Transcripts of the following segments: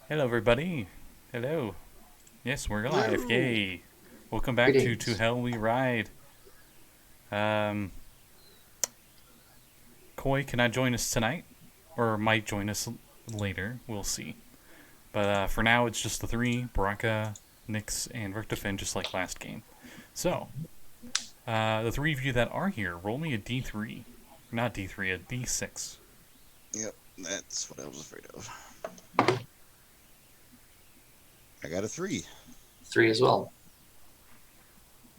Hello, everybody. Hello. Yes, we're live. Hello. Yay. Welcome back to Greetings. Hell We Ride. Um, Koi cannot join us tonight, or might join us later. We'll see. But for now, it's just the three: Brakka, Nix, and Richtofen, just like last game. So, the three of you that are here, roll me a D3. Not D3, a D6. Yep, that's what I was afraid of. I got a 3. Three as well.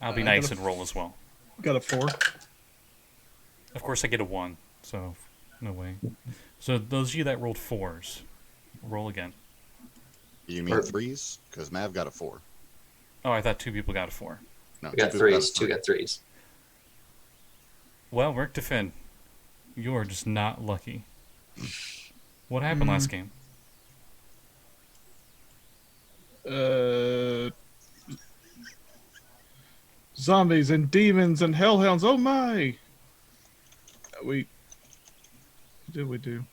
I'll be I nice and roll as well. got a 4. Of course, I get a 1, so no way. So, those of you that rolled 4s, roll again. You mean Or- 3s? Because Mav got a 4. Oh, I thought two people got a 4. No, We got two people threes. a Two 3. got threes. Well, Richtofen, you are just not lucky. What happened last game? Zombies and demons and hellhounds. Oh my! What did we do?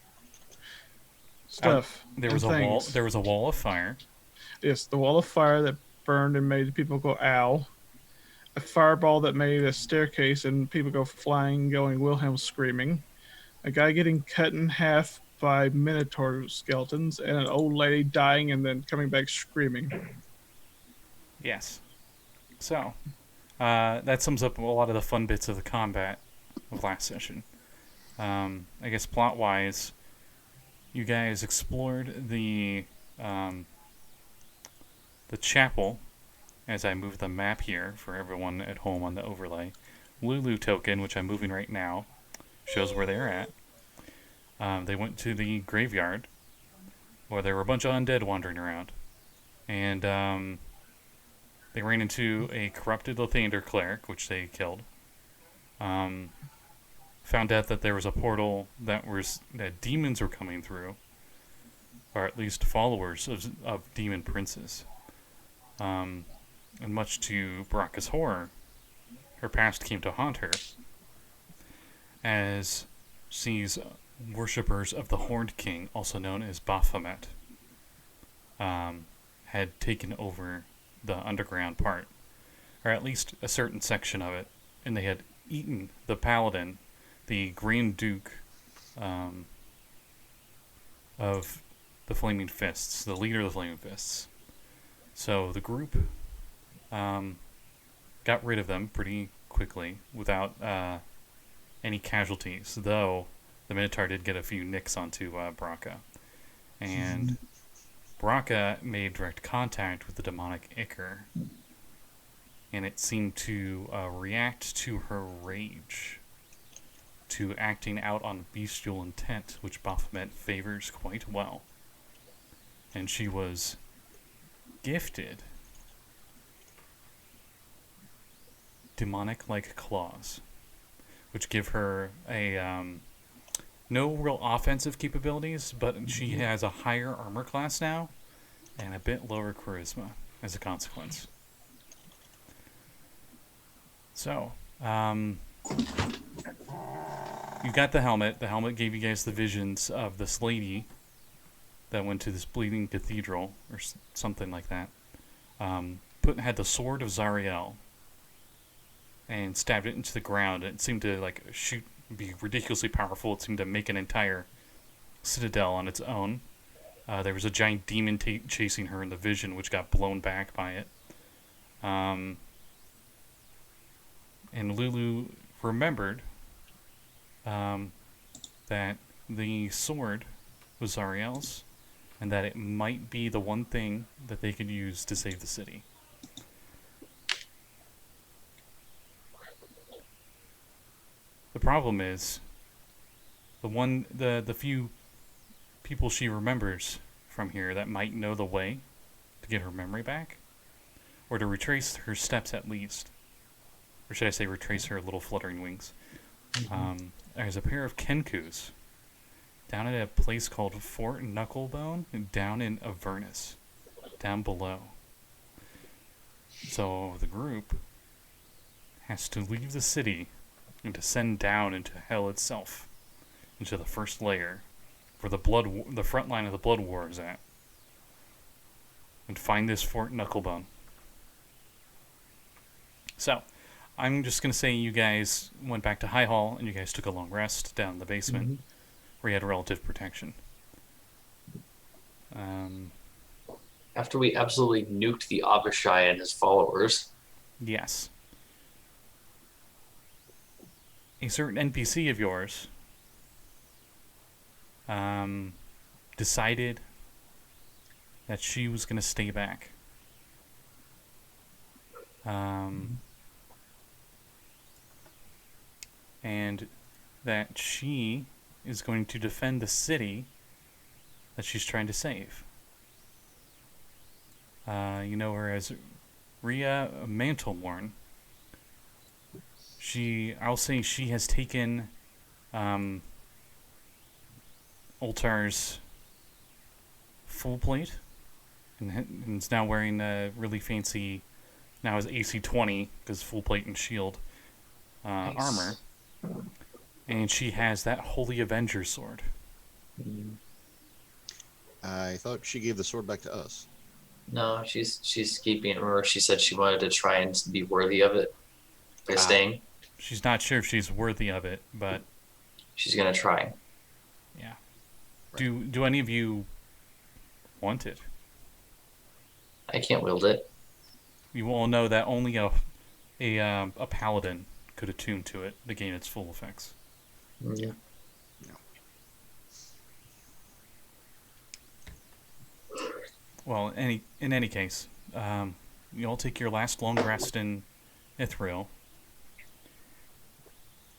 Stuff. There and was a wall. things. There was a wall of fire. Yes, the wall of fire that burned and made people go ow. A fireball that made a staircase and people go flying, going Wilhelm screaming. A guy getting cut in half by minotaur skeletons, and an old lady dying and then coming back screaming. Yes. So, that sums up a lot of the fun bits of the combat of last session. I guess plot-wise, you guys explored the chapel. As I move the map here for everyone at home on the overlay, Lulu token, which I'm moving right now, shows where they're at. They went to the graveyard, where there were a bunch of undead wandering around, and they ran into a corrupted Lathander cleric, which they killed. Found out that there was a portal that demons were coming through, or at least followers of demon princes. And much to Brakka's horror, her past came to haunt her, as she's worshippers of the Horned King, also known as Baphomet, had taken over the underground part, or at least a certain section of it, and they had eaten the paladin, the Grand Duke of the Flaming Fists, the leader of the Flaming Fists. So the group got rid of them pretty quickly without any casualties, though the Minotaur did get a few nicks onto Brakka. And Brakka made direct contact with the demonic Ichor, and it seemed to react to her rage, to acting out on bestial intent, which Baphomet favors quite well. And she was gifted demonic-like claws, which give her a no real offensive capabilities, but she has a higher armor class now and a bit lower charisma as a consequence. So, you got the helmet. The helmet gave you guys the visions of this lady that went to this bleeding cathedral or something like that. Had the sword of Zariel and stabbed it into the ground. It seemed to be ridiculously powerful. It seemed to make an entire citadel on its own. There was a giant demon chasing her in the vision, which got blown back by it. And Lulu remembered that the sword was Zariel's, and that it might be the one thing that they could use to save the city. The problem is, the few people she remembers from here that might know the way to get her memory back, or to retrace her steps at least, or should I say retrace her little fluttering wings. There's a pair of Kenkus down at a place called Fort Knucklebone, down in Avernus, down below. So the group has to leave the city and descend down into hell itself, into the first layer, where the front line of the blood war is at. and find this Fort Knucklebone. So, I'm just going to say you guys went back to High Hall and you guys took a long rest down in the basement where you had relative protection. After we absolutely nuked the Abishai and his followers. Yes. A certain NPC of yours decided that she was going to stay back. And that she is going to defend the city that she's trying to save. You know her as Rhea Mantleworn. I'll say she has taken Ultar's full plate and is now wearing a really fancy, now has AC 20 because full plate and shield Nice. armor. And she has that Holy Avenger sword. I thought she gave the sword back to us. No, she's keeping it. Remember, she said she wanted to try and be worthy of it by staying. She's not sure if she's worthy of it, but She's gonna try. yeah. Right. Do any of you want it? I can't wield it. You all know that only a paladin could attune to it to gain its full effects. Yeah. Well, in any case, you all take your last long rest in Ithril,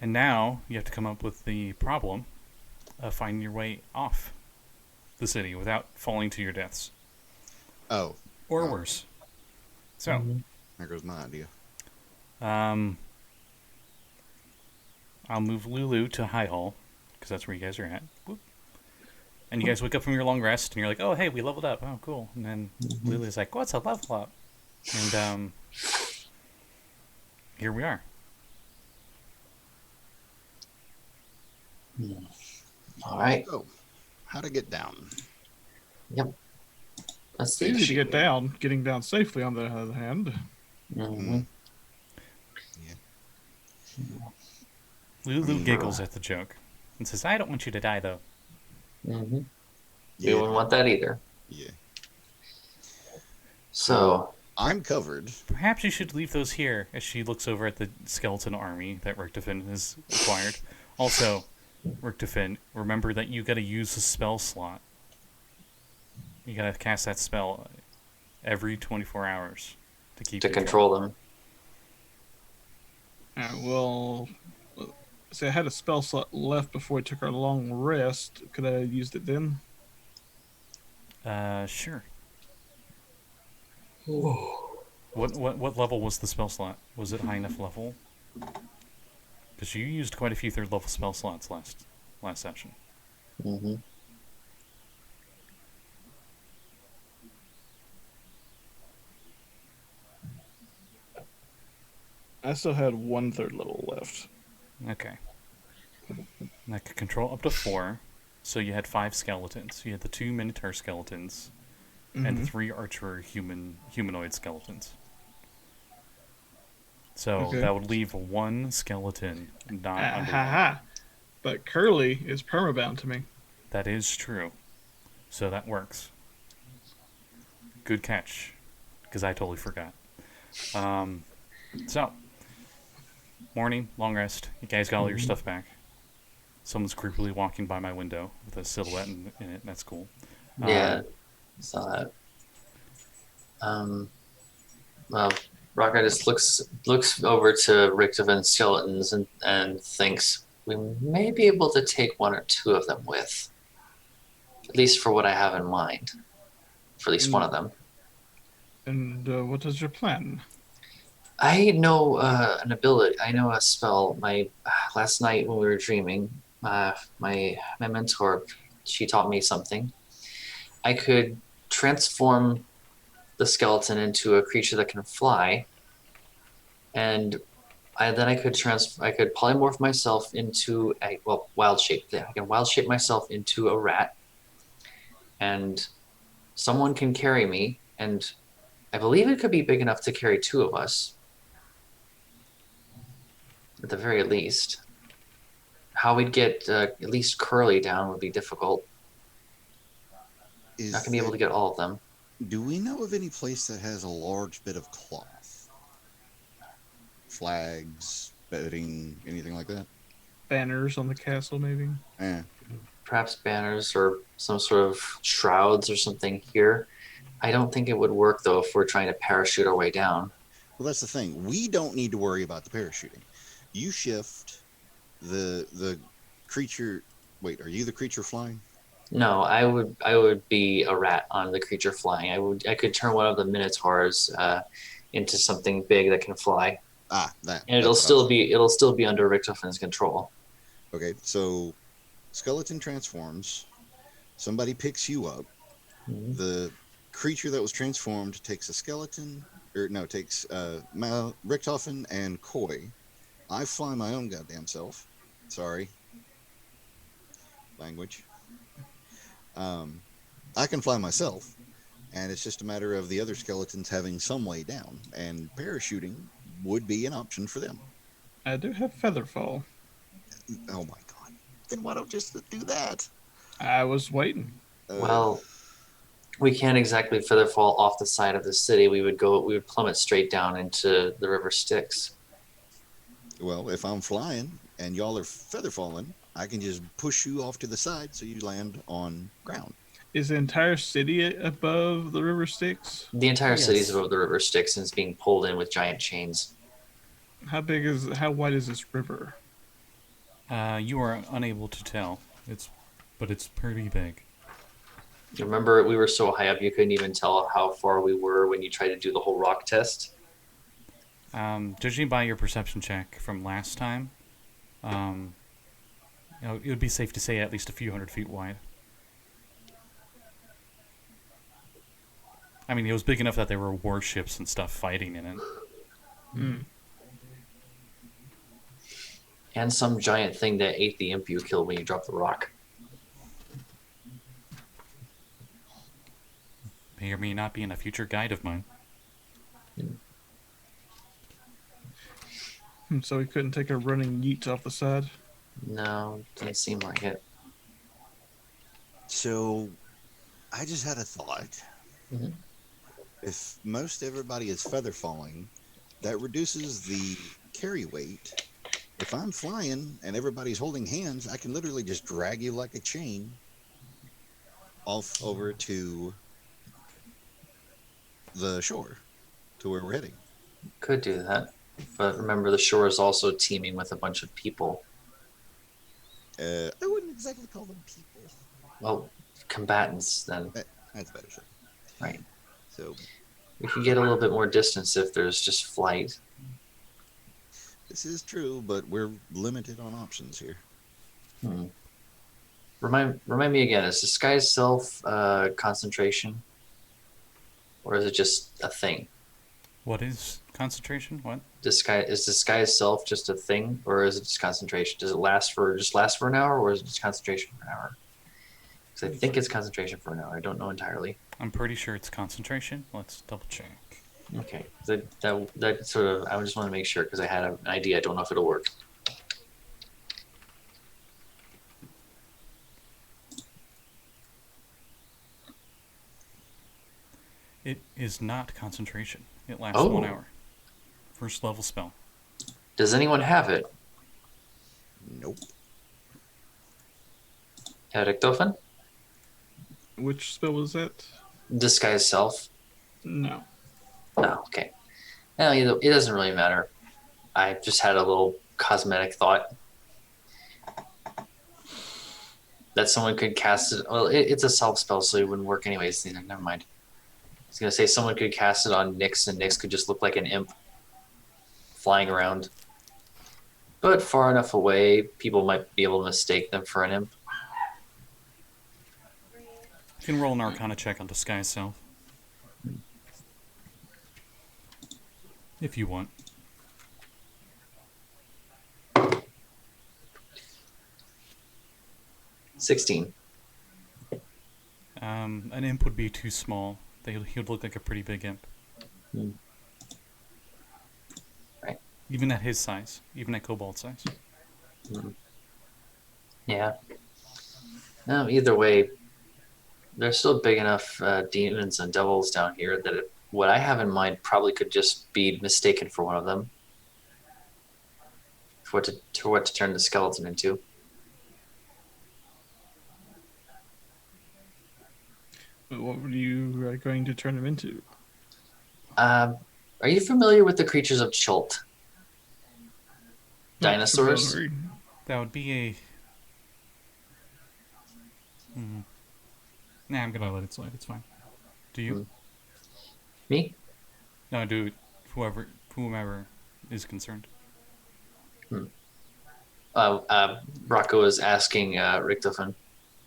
and now you have to come up with the problem of finding your way off the city without falling to your deaths, Oh, or worse. So, there goes my idea. I'll move Lulu to High Hall because that's where you guys are at. Whoop. And you guys wake up from your long rest, and you're like, "Oh, hey, we leveled up. Oh, cool." And then Lulu's like, "What's a level up?" And here we are. All right. So, how to get down? Let's It's see. easy to get down. Getting down safely, on the other hand. Mhm. Lulu giggles at the joke and says, "I don't want you to die, though." Mhm. Yeah, We wouldn't want that either. yeah. So, I'm covered. Perhaps you should leave those here, as she looks over at the skeleton army that Richtofen has acquired. Also, Richtofen, remember that you gotta use a spell slot. You gotta cast that spell every 24 hours to keep to control them. Well, see, I had a spell slot left before we took our long rest. Could I have used it then? Sure. What level was the spell slot? Was it high enough level? Because you used quite a few third level spell slots last session. Mm-hmm. I still had 1/3 level left. Okay. And I could control up to 4. So you had 5 skeletons. You had the 2 Minotaur skeletons and 3 Archer humanoid skeletons. So Okay. that would leave 1 skeleton not underwater. Ha. But Curly is permabound to me. That is true. So that works. Good catch. Because I totally forgot. So, morning, long rest. You guys got all your stuff back. Someone's creepily walking by my window with a silhouette in it. That's cool. Yeah, saw that. Well, Brakka just looks over to Richtoven's skeletons and thinks we may be able to take 1 or 2 of them with, at least for what I have in mind, for at least one of them. And what is your plan? I know an ability. I know a spell. Last night when we were dreaming, my mentor, she taught me something. I could transform the skeleton into a creature that can fly, and I could polymorph myself into wild shape. Yeah, I can wild shape myself into a rat, and someone can carry me And I believe it could be big enough to carry 2 of us. At the very least. How we'd get at least Curly down would be difficult. Not gonna be able to get all of them. Do we know of any place that has a large bit of cloth? Flags, bedding, anything like that? Banners on the castle, maybe. Eh. Perhaps banners or some sort of shrouds or something here. I don't think it would work though if we're trying to parachute our way down. Well, that's the thing. We don't need to worry about the parachuting. You shift the creature. Wait, are you the creature flying? No, I would be a rat on the creature flying. I could turn one of the minotaurs into something big that can fly. Ah, that. And it'll still be under Richtofen's control. Okay, so skeleton transforms. Somebody picks you up. Mm-hmm. The creature that was transformed takes a skeleton, takes Richtofen and Koi. I fly my own goddamn self. Sorry. Language. I can fly myself, and it's just a matter of the other skeletons having some way down, and parachuting would be an option for them. I do have Featherfall. Oh my god. Then why don't just do that? I was waiting. Well, we can't exactly featherfall off the side of the city. We would plummet straight down into the river Styx. Well, if I'm flying and y'all are feather falling, I can just push you off to the side so you land on ground. Is the entire city above the river Styx? The entire Yes. city is above the river Styx and is being pulled in with giant chains. How wide is this river? You are unable to tell. But it's pretty big. Remember, we were so high up you couldn't even tell how far we were when you tried to do the whole rock test? Judging by your perception check from last time, it would be safe to say at least a few hundred feet wide. I mean, it was big enough that there were warships and stuff fighting in it. Mm. And some giant thing that ate the imp you killed when you dropped the rock. May or may not be in a future guide of mine. So we couldn't take a running yeet off the side? No, doesn't seem like it. So, I just had a thought. Mhm. If most everybody is feather falling, that reduces the carry weight. If I'm flying and everybody's holding hands, I can literally just drag you like a chain off over to the shore, to where we're heading. Could do that. But remember, the shore is also teeming with a bunch of people. I wouldn't exactly call them people. Well, combatants, then. That's better said. Right. So, We could get a little bit more distance if there's just flight. this is true, but we're limited on options here. Remind me again, is disguise self concentration? Or is it just a thing? What is concentration? What? Is disguise self just a thing, or is it just concentration? Does it last for an hour, or is it just concentration for an hour? Because I think it's concentration for an hour. I don't know entirely. I'm pretty sure it's concentration. Let's double check. Okay, that sort of. I just want to make sure because I had an idea. I don't know if it'll work. It is not concentration. It lasts Oh. 1 hour. First level spell. Does anyone have it? Nope. Richtofen? Which spell was that? Disguise self? No. No. Okay. No, it doesn't really matter. I just had a little cosmetic thought that someone could cast it. Well, it's a self spell, so it wouldn't work anyways. Never mind. I was gonna say someone could cast it on Nix, and Nix could just look like an imp flying around. But far enough away, people might be able to mistake them for an imp. You can roll an Arcana check on disguise self. If you want. $16. An imp would be too small He would look like a pretty big imp. Hmm. Right. Even at his size, even at Kobold size. Yeah. No, either way, there's still big enough demons and devils down here that what I have in mind probably could just be mistaken for one of them. For what to turn the skeleton into. What were you going to turn him into? Are you familiar with the creatures of Chult? Not Dinosaurs? familiar. That would be a. Nah, I'm gonna let it slide. It's fine. Do you? Me? No, dude. Whomever is concerned. Brakka was asking Richtofen.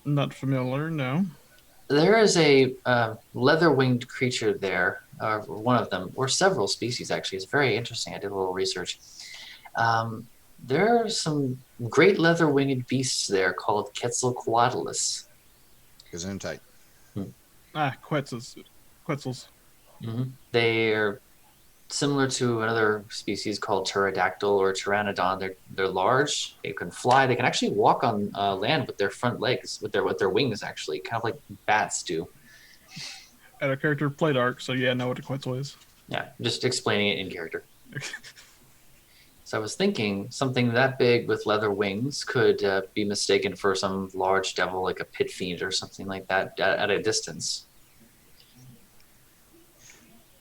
Not familiar, no. There is a leather-winged creature there, one of them, or several species actually. It's very interesting. I did a little research. There are some great leather-winged beasts there called Quetzalcoatlus. Gesundheit. Quetzals. They're similar to another species called pterodactyl or pteranodon. They're large. They can fly. They can actually walk on land with their front legs, with their wings actually, kind of like bats do. At a character played Arc, so yeah, I know what a Quetzal is. Yeah, just explaining it in character. So I was thinking something that big with leather wings could be mistaken for some large devil, like a pit fiend or something like that, at a distance.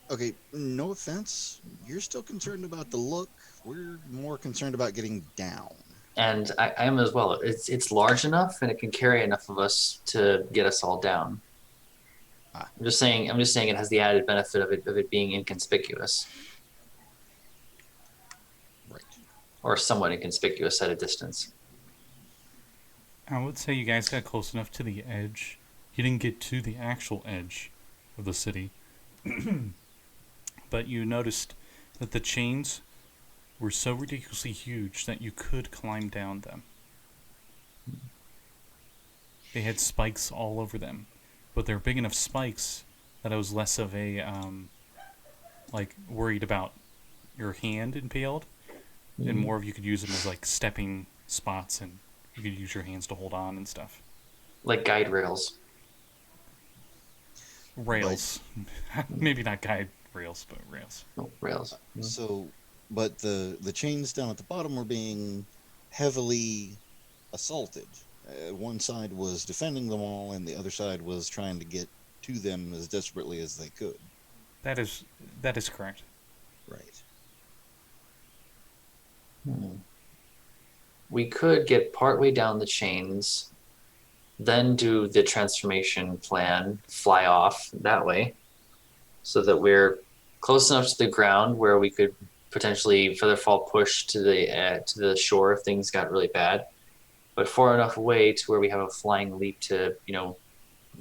Okay, no offense. You're still concerned about the look. We're more concerned about getting down. And I am as well. It's large enough, and it can carry enough of us to get us all down. I'm just saying it has the added benefit of it being inconspicuous. Right. Or somewhat inconspicuous at a distance. I would say you guys got close enough to the edge. You didn't get to the actual edge of the city. But you noticed that the chains were so ridiculously huge that you could climb down them. They had spikes all over them. But they're big enough spikes that I was less of a, worried about your hand impaled. And more of you could use them as, stepping spots, and you could use your hands to hold on and stuff. Like guide rails. Rails. Maybe not guide rails, but rails. Oh, rails. So, but the chains down at the bottom were being heavily assaulted. One side was defending them all, and the other side was trying to get to them as desperately as they could. That is correct. Right. We could get partway down the chains, then do the transformation plan, fly off that way, so that we're close enough to the ground where we could potentially feather fall push to the shore if things got really bad, but far enough away to where we have a flying leap to,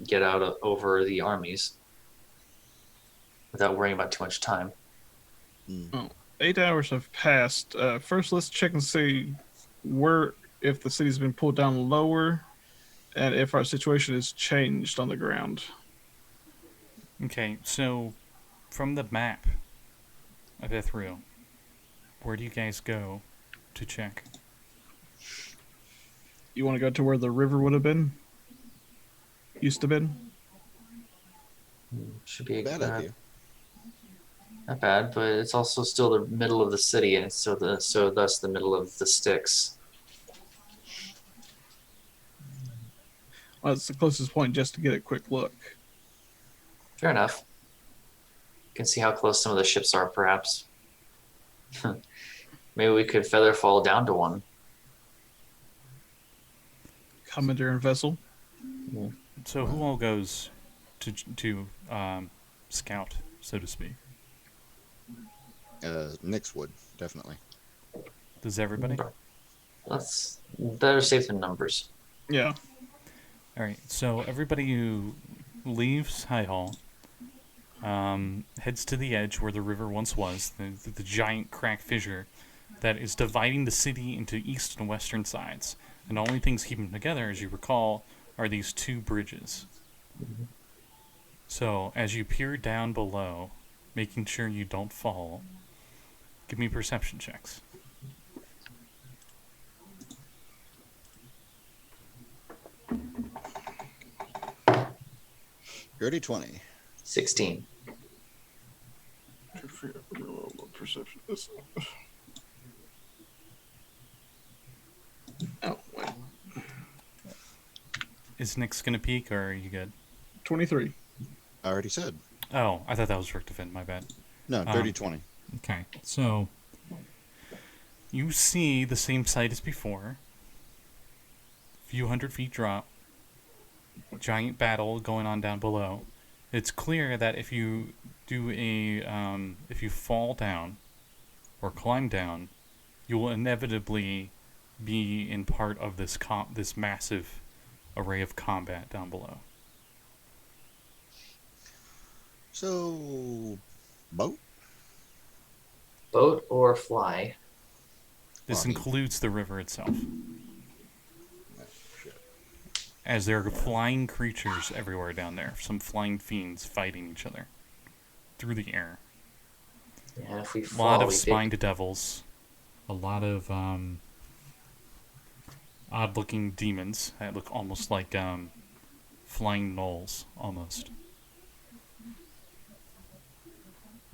get out over the armies without worrying about too much time. Oh, 8 hours have passed. First, let's check and see if the city's been pulled down lower, and if our situation has changed on the ground. Okay, so from the map of Ethereal, where do you guys go to check? You want to go to where the river would have been? Used to been? Should be Bad idea. not bad, but it's also still the middle of the city, and so thus the middle of the sticks. Well, it's the closest point just to get a quick look. Fair enough. You can see how close some of the ships are, perhaps. Maybe we could feather fall down to one. Commandeer and vessel. So who all goes to scout, so to speak? Nix would, definitely. Does everybody? That's better safe than numbers. Yeah. All right. So everybody who leaves High Hall heads to the edge where the river once was, the giant crack fissure that is dividing the city into east and western sides. And the only things keeping them together, as you recall, are these two bridges. So So, as you peer down below, making sure you don't fall, give me perception checks. Dirty 20. 16. Perception. Oh, wait. Is Nix gonna peek, or are you good? 23. I already said. Oh, I thought that was Richtofen, my bad. No, dirty 20. Okay, so you see the same sight as before. Few hundred feet drop. Giant battle going on down below. It's clear that if you do if you fall down or climb down, you will inevitably be in part of this massive array of combat down below. So, boat? Boat or fly? This Flying. includes the river itself, Oh, shit. as there are flying creatures everywhere down there. Some flying fiends fighting each other through the air. Yeah, if we A fall, lot of we spined devils. A lot of odd-looking demons that look almost like flying gnolls, almost.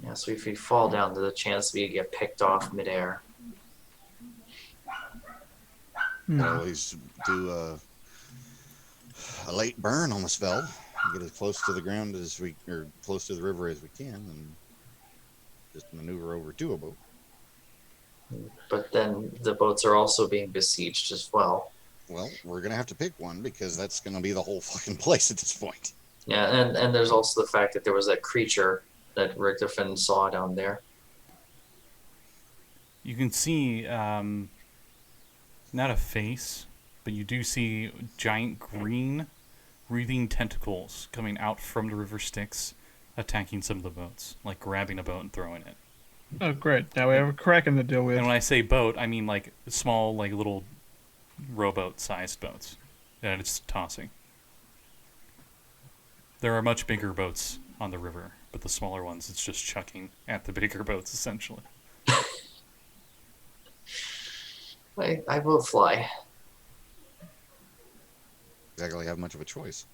Yeah, so if we fall down, there's a chance we get picked off midair. I always do a late burn on the spell. Get as close to the ground or close to the river as we can, and just maneuver over to a boat. But then the boats are also being besieged as well. Well, we're gonna have to pick one because that's gonna be the whole fucking place at this point. Yeah, and there's also the fact that there was that creature that Richtofen saw down there. You can see, not a face, but you do see giant green, breathing tentacles coming out from the river Styx, attacking some of the boats, like grabbing a boat and throwing it. Oh, great. Now we have a Kraken to deal with. And when I say boat, I mean like small, like little rowboat-sized boats that it's tossing. There are much bigger boats on the river, but the smaller ones, it's just chucking at the bigger boats, essentially. I will fly. Exactly have much of a choice.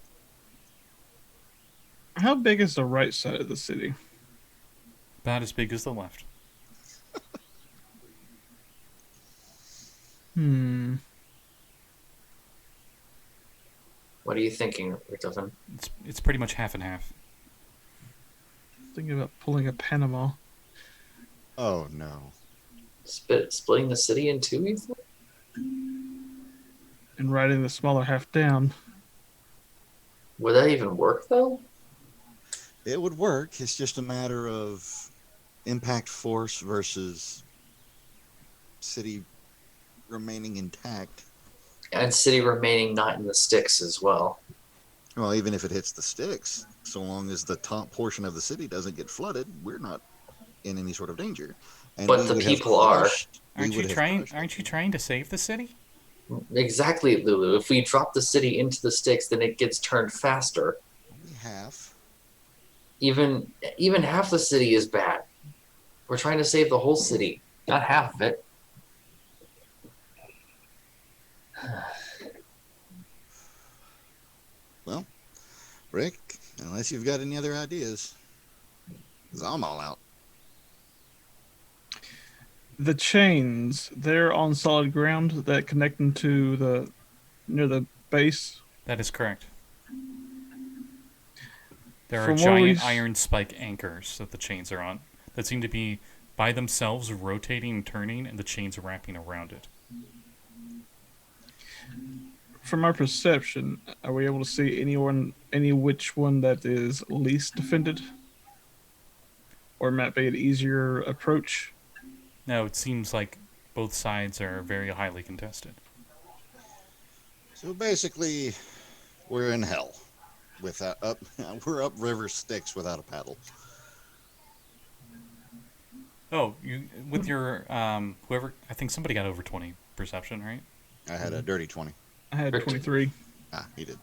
How big is the right side of the city? About as big as the left. What are you thinking, Richtofen? It's pretty much half and half. Thinking about pulling a Panama. Oh no. Splitting the city in two, you think? And riding the smaller half down. Would that even work, though? It would work. It's just a matter of impact force versus city remaining intact. And city remaining not in the sticks as well. Well, even if it hits the sticks, so long as the top portion of the city doesn't get flooded, we're not in any sort of danger. And But we the would have people are. Aren't you trying to save the city? Exactly, Lulu. If we drop the city into the sticks, then it gets turned faster. Only half. Even half the city is bad. We're trying to save the whole city, not half of it. Well, Rick, unless you've got any other ideas, 'cause I'm all out. The chains, they're on solid ground that connect them to near the base. That is correct. There are From what giant we- iron spike anchors that the chains are on that seem to be by themselves rotating and turning, and the chains are wrapping around it. From our perception, are we able to see any which one that is least defended? Or might be an easier approach? No, it seems like both sides are very highly contested. So basically, we're in hell. We're up river Styx without a paddle. Oh, you with your whoever, I think somebody got over 20 perception, right? I had a dirty 20. I had 23. Ah, he did.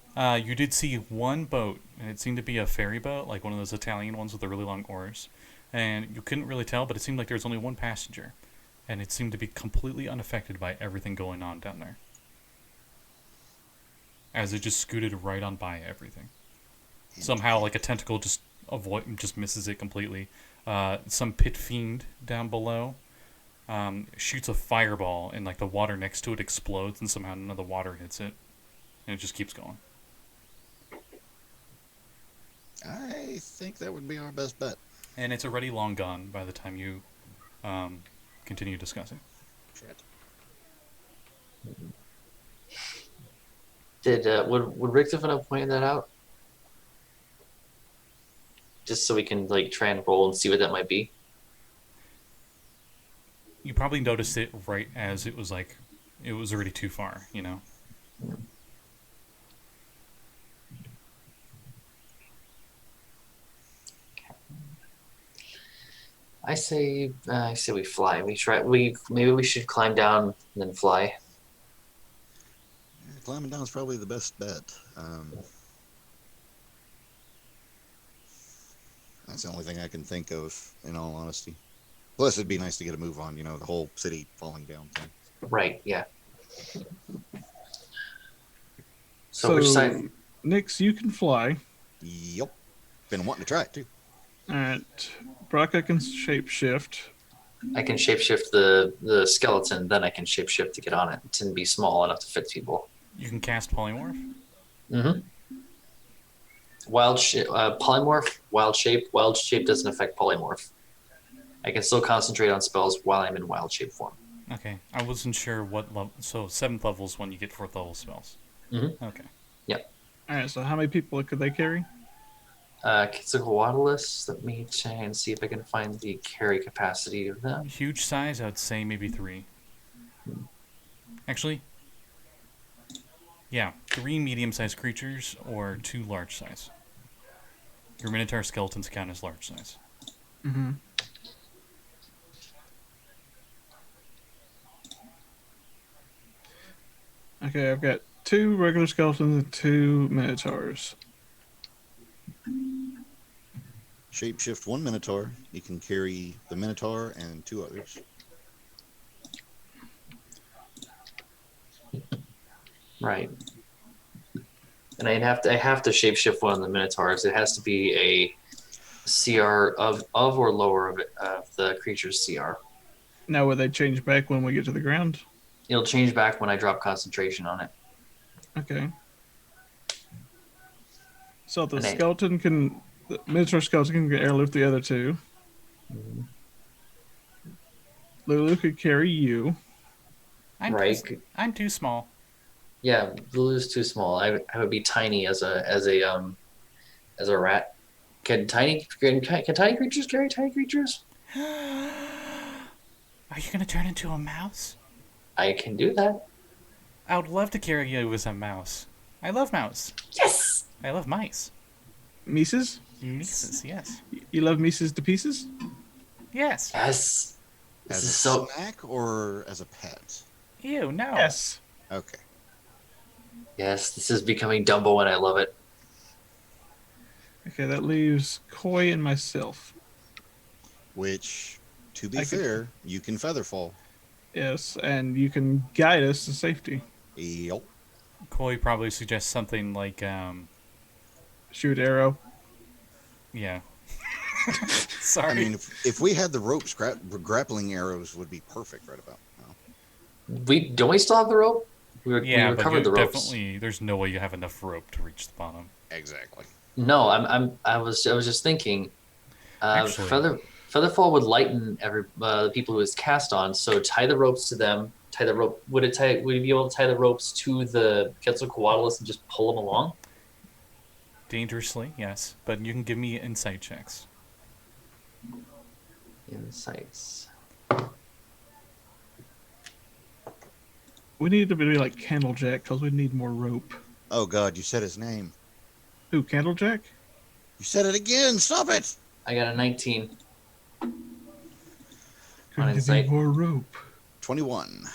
You did see one boat, and it seemed to be a ferry boat, like one of those Italian ones with the really long oars. And you couldn't really tell, but it seemed like there was only one passenger. And it seemed to be completely unaffected by everything going on down there. As it just scooted right on by everything. Somehow, like a tentacle just misses it completely. Some pit fiend down below shoots a fireball, and like the water next to it explodes, and somehow none of the water hits it, and it just keeps going. I think that would be our best bet. And it's already long gone by the time you continue discussing. Shit. Would Richtofen have pointed that out? Just so we can like try and roll and see what that might be. You probably noticed it right as it was already too far, you know? I say we fly. Maybe we should climb down and then fly. Yeah, climbing down is probably the best bet. That's the only thing I can think of, in all honesty. Plus, it'd be nice to get a move on, the whole city falling down thing. Right, yeah. So which side? Nix, you can fly. Yep. Been wanting to try it, too. Alright. Brakka can shapeshift. I can shapeshift the skeleton, then I can shapeshift to get on it and be small enough to fit people. You can cast polymorph. Mm-hmm. Polymorph, wild shape. Wild shape doesn't affect polymorph. I can still concentrate on spells while I'm in wild shape form. Okay, I wasn't sure what level. So 7th level is when you get 4th level spells. Mm-hmm. Okay. Yep. Alright, so how many people could they carry? Quetzalcoatlus. Let me try and see if I can find the carry capacity of them. Huge size, I would say maybe 3. Actually, yeah, 3 medium-sized creatures or 2 large size. Your Minotaur skeletons count as large size. Mm-hmm. Okay, I've got 2 regular skeletons and 2 minotaurs. Shapeshift 1 Minotaur. You can carry the Minotaur and 2 others. Right. And I have to shapeshift one of the minotaurs. It has to be a CR of or lower of the creature's CR. Now, will they change back when we get to the ground? It'll change back when I drop concentration on it. Okay. So the And the minotaur skeleton can airlift the other 2. Mhm. Lulu could carry you. I'm too small. Yeah, Lulu's too small. I would be tiny as a rat. Can tiny creatures carry tiny creatures? Are you gonna turn into a mouse? I can do that. I would love to carry you as a mouse. I love mouse. Yes. I love mice. Mises? Mices, yes. You love Mises to pieces? Yes. Yes. This As is a so. snack or as a pet? Ew, no. Yes. Okay. Yes, this is becoming Dumbo, and I love it. Okay, that leaves Koi and myself. Which, to be fair, you can featherfall. Yes, and you can guide us to safety. Yep. Koi probably suggests something like, Shoot arrow. yeah. I Sorry. mean, if we had the ropes, grappling arrows would be perfect right about now. Don't we still have the rope? We but recovered the ropes. definitely, there's no way you have enough rope to reach the bottom. Exactly. No, I was just thinking. Actually- Featherfall would lighten the people who it's cast on. So tie the ropes to them. Tie the rope. Would you be able to tie the ropes to the Quetzalcoatlus and just pull them along? Dangerously, yes. But you can give me insight checks. Insights. We need to be like Candlejack because we need more rope. Oh, God, you said his name. Who, Candlejack? You said it again. Stop it. I got a 19. Couldn't insight. need more rope. 21.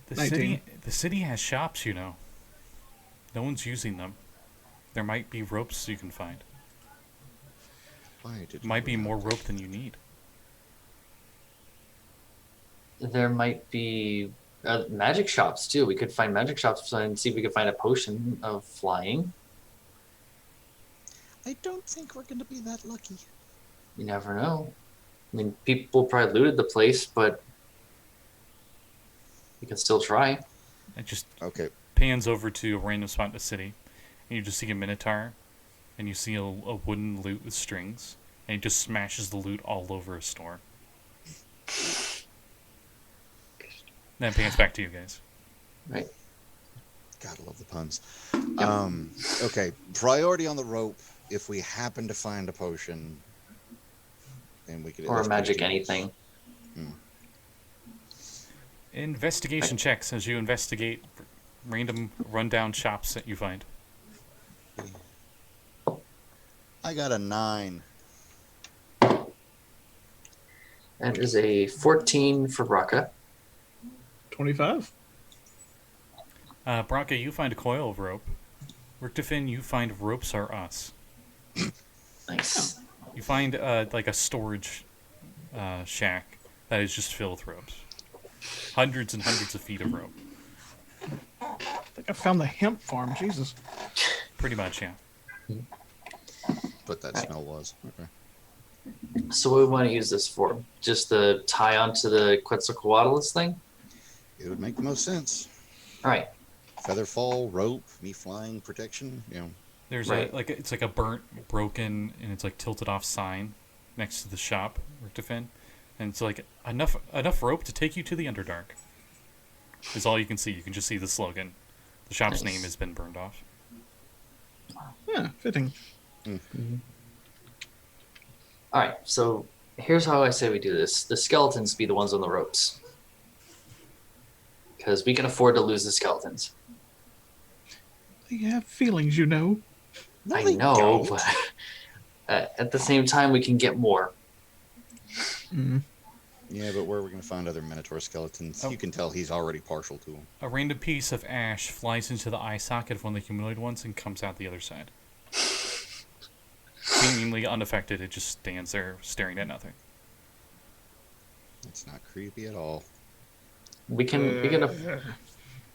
The 19. The city has shops, you know. No one's using them. There might be ropes you can find. Why did you Might be go more out rope than you need. There might be magic shops too. We could find magic shops and see if we could find a potion of flying. I don't think we're going to be that lucky. You never know. I mean, people probably looted the place, but we can still try. It just Okay. pans over to a random spot in the city, and you just see a minotaur, and you see a wooden lute with strings, and he just smashes the lute all over a store. Then it pans back to you guys. Right. Gotta love the puns. Yep. Okay. Priority on the rope. If we happen to find a potion, then we could. Or a magic anything. Investigation checks as you investigate random rundown shops that you find. I got a 9. That is a 14 for Brakka. 25. Brakka, you find a coil of rope. Richtofen, you find ropes are us. Nice. You find like a storage shack that is just filled with ropes. Hundreds and hundreds of feet of rope. I think I found the hemp farm. Jesus. Pretty much, yeah. But that smell was. Okay. So what do we want to use this for? Just the tie onto the Quetzalcoatlus thing? It would make the most sense. All right. Feather fall, rope, me flying, protection. You know. There's Right. it's like a burnt, broken, and it's like tilted off sign next to the shop, Richtofen. And it's like enough rope to take you to the Underdark. Is all you can see. You can just see the slogan. The shop's Nice. name has been burned off. Yeah, fitting. All right. So here's how I say we do this. The skeletons be the ones on the ropes. Because we can afford to lose the skeletons. They have feelings, you know. No, I they know, don't. but at the same time, we can get more. Mm. Yeah, but where are we going to find other Minotaur skeletons? Oh. You can tell he's already partial to them. A random piece of ash flies into the eye socket of one of the humanoid ones and comes out the other side. Seemingly unaffected, it just stands there staring at nothing. It's not creepy at all. We can.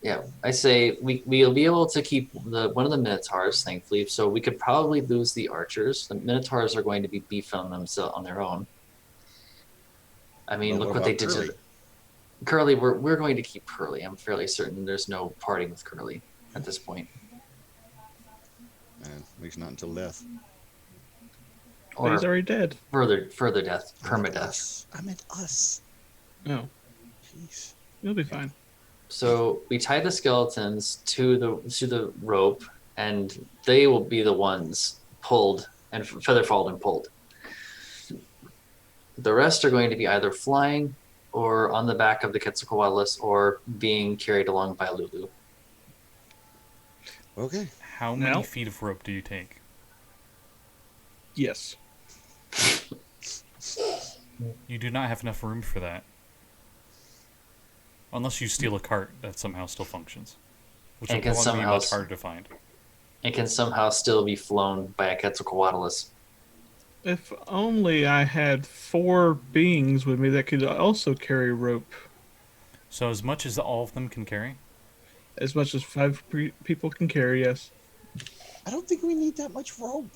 Yeah, I say we'll be able to keep one of the Minotaurs, thankfully. So we could probably lose the archers. The Minotaurs are going to be beefed on themselves on their own. I mean, Well, look what what they about did to Curly. We're going to keep Curly. I'm fairly certain there's no parting with Curly at this point. At least not until death. But he's Or already dead. further death, permadeath. Us. I meant us. No, Jeez. you'll be fine. So we tie the skeletons to the rope, and they will be the ones pulled and featherfalled and pulled. The rest are going to be either flying or on the back of the Quetzalcoatlus or being carried along by Lulu. Okay. How many Now? feet of rope do you take? Yes. You do not have enough room for that. Unless you steal a cart that somehow still functions. Which And will can probably be somehow much harder to find. It can somehow still be flown by a Quetzalcoatlus. If only I had 4 beings with me that could also carry rope. So as much as all of them can carry? As much as 5 people can carry, yes. I don't think we need that much rope.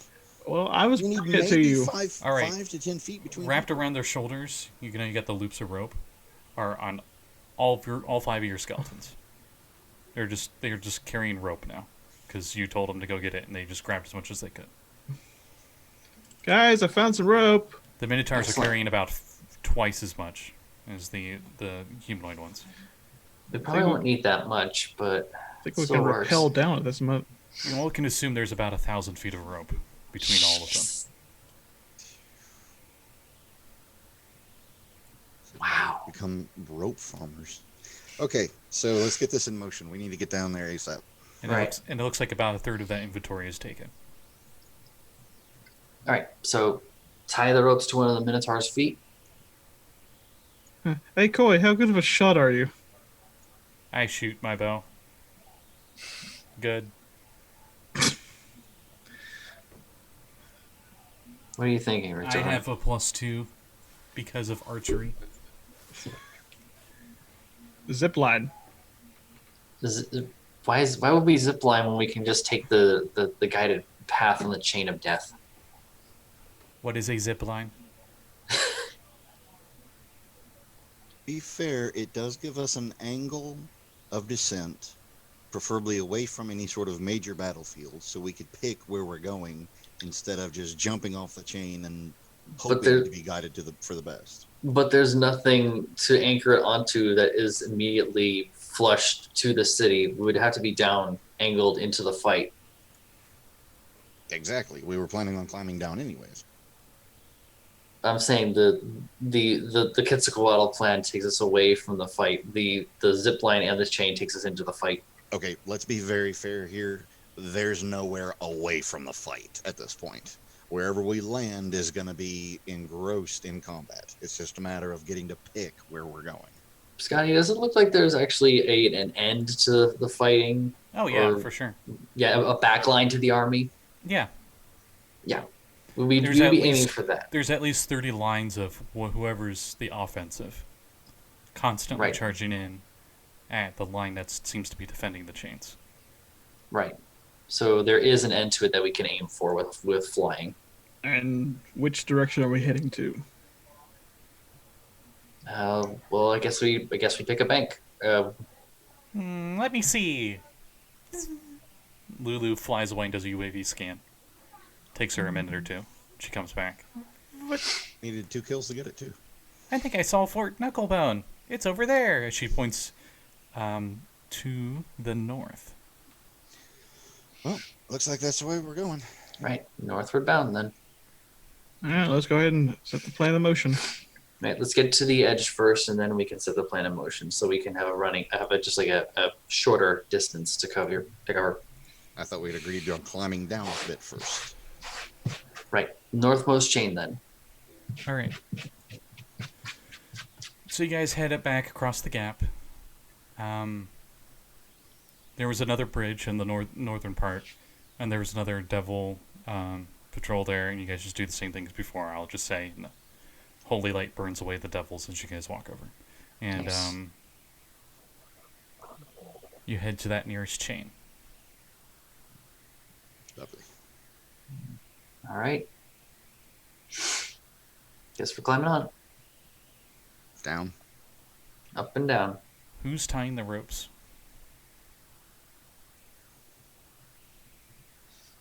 Well, I was We need bringing it to maybe you. 5 All right. to 10 feet between. Wrapped around their shoulders, you got the loops of rope, are on all 5 of your skeletons. They're just carrying rope now, because you told them to go get it, and they just grabbed as much as they could. Guys, I found some rope. The Minotaurs Excellent. are carrying about twice as much as the humanoid ones. We probably won't need that much, but I think we Still can works. rappel down at this month. You all can assume there's about 1,000 feet of rope between all of them. Wow. Become rope farmers. Okay, so let's get this in motion. We need to get down there ASAP. And, Right. it looks like about a third of that inventory is taken. All right, so tie the ropes to one of the Minotaur's feet. Hey, Koi, how good of a shot are you? I shoot my bow. Good. What are you thinking, I Richtofen? have a +2 because of archery. Zip line. Why would we zip line when we can just take the guided path on the chain of death? What is a zip line? Be fair, it does give us an angle of descent, preferably away from any sort of major battlefield, so we could pick where we're going instead of just jumping off the chain and hoping to be guided for the best. But there's nothing to anchor it onto that is immediately flushed to the city. We would have to be down, angled into the fight. Exactly. We were planning on climbing down anyways. I'm saying the Quetzalcoatl plan takes us away from the fight. The zip line and the chain takes us into the fight. Okay, let's be very fair here. There's nowhere away from the fight at this point. Wherever we land is going to be engrossed in combat. It's just a matter of getting to pick where we're going. Scotty, does it look like there's actually an end to the fighting? Oh, yeah, Or- for sure. Yeah, a backline to the army? Yeah. We'd There's be at aiming least- for that. There's at least 30 lines of whoever's the offensive constantly Right. charging in at the line that seems to be defending the chains. Right. So there is an end to it that we can aim for with flying. And which direction are we heading to? Well, I guess we pick a bank. Let me see. Lulu flies away and does a UAV scan. Takes her a minute or two. She comes back. Needed 2 kills to get it, too. I think I saw Fort Knucklebone. It's over there. As she points to the north. Well, looks like that's the way we're going. Right, northward bound then. All right, let's go ahead and set the plan in motion. Right, let's get to the edge first, and then we can set the plan in motion, so we can have a shorter distance to cover. I thought we'd agreed on climbing down a bit first. Right, northmost chain then. All right. So you guys head back across the gap. There was another bridge in the northern part, and there was another devil patrol there, and you guys just do the same thing as before. I'll just say, and the holy light burns away the devils as you guys walk over, and Nice. You head to that nearest chain. Lovely. All right. Guess we're climbing on, Down. up and down. Who's tying the ropes?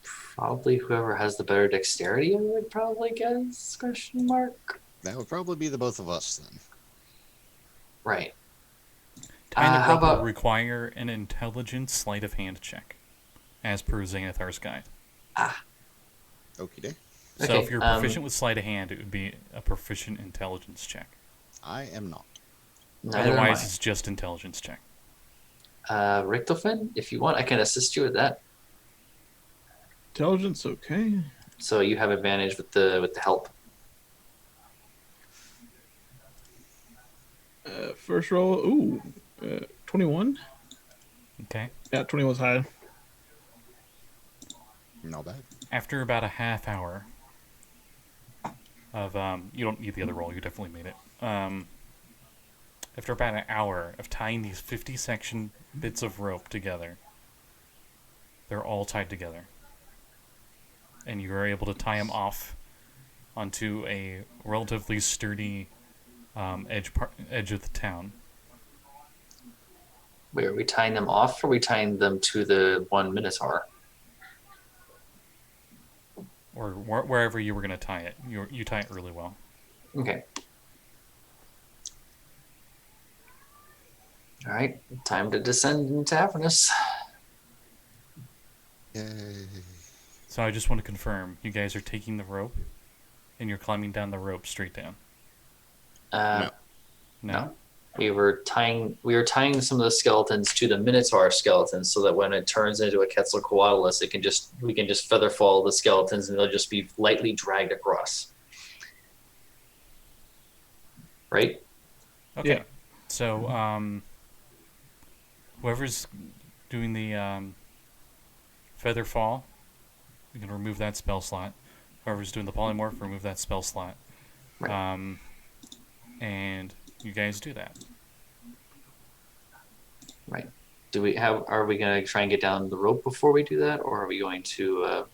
Probably whoever has the better dexterity, I would probably guess, question mark. That would probably be the both of us then. Right. Tying the how rope will about- require an intelligence sleight of hand check, as per Xanathar's guide. Okie doke. So Okay, if you're proficient with sleight of hand, it would be a proficient intelligence check. I am not. Neither am Otherwise, I. it's just intelligence check. Richtofen, if you want, I can assist you with that. Intelligence, okay. So you have advantage with the help. First roll, 21. Okay. Yeah, 21's high. Not bad. After about a half hour of you don't need the other roll, you definitely made it. After about an hour of tying these 50 section bits of rope together, they're all tied together, and you are able to tie them off onto a relatively sturdy edge of the town. Wait, are we tying them off, or are we tying them to the one Minotaur? Or wherever you were going to tie it. You tie it really well. Okay. All right, time to descend into Avernus. Yay. So I just want to confirm, you guys are taking the rope, and you're climbing down the rope straight down. No. No? We were tying some of the skeletons to the Minotaur skeletons, so that when it turns into a Quetzalcoatlus, we can just feather fall the skeletons, and they'll just be lightly dragged across. Right? Okay. Yeah. So, whoever's doing the feather fall, you can remove that spell slot. Whoever's doing the polymorph, remove that spell slot. Right. And you guys do that. Right. Are we going to try and get down the rope before we do that, or are we going to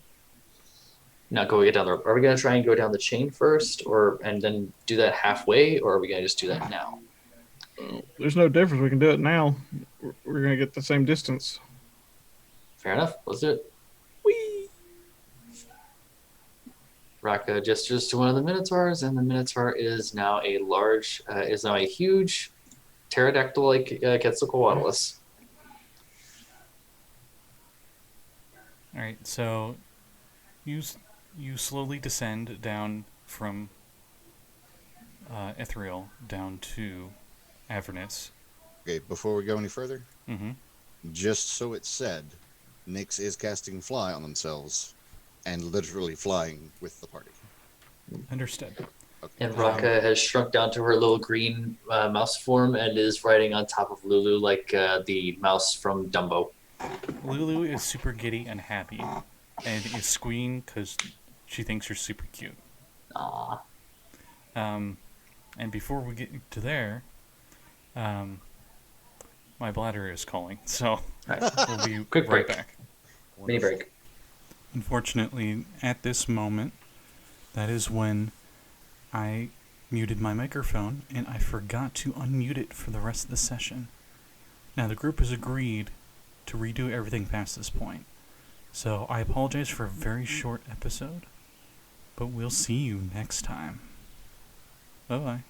not go get down the rope? Are we going to try and go down the chain first, and then do that halfway, or are we going to just do that now? There's no difference. We can do it now. We're going to get the same distance. Fair enough. Let's do it. Whee! Brakka gestures to one of the Minotaurs, and the Minotaur is now a huge pterodactyl-like Quetzalcoatlus. All right, so you slowly descend down from Ethereal down to Avernus. Okay, before we go any further, Mm-hmm. just so it's said, Nyx is casting fly on themselves and literally flying with the party. Understood. Okay. And Brakka has shrunk down to her little green mouse form and is riding on top of Lulu like the mouse from Dumbo. Lulu is super giddy and happy, and is squealing because she thinks you're super cute. Aww. And before we get to there, my bladder is calling, so Right. we'll be Quick right break. back. Mini break. Unfortunately, at this moment, that is when I muted my microphone, and I forgot to unmute it for the rest of the session. Now, the group has agreed to redo everything past this point, so I apologize for a very short episode, but we'll see you next time. Bye-bye.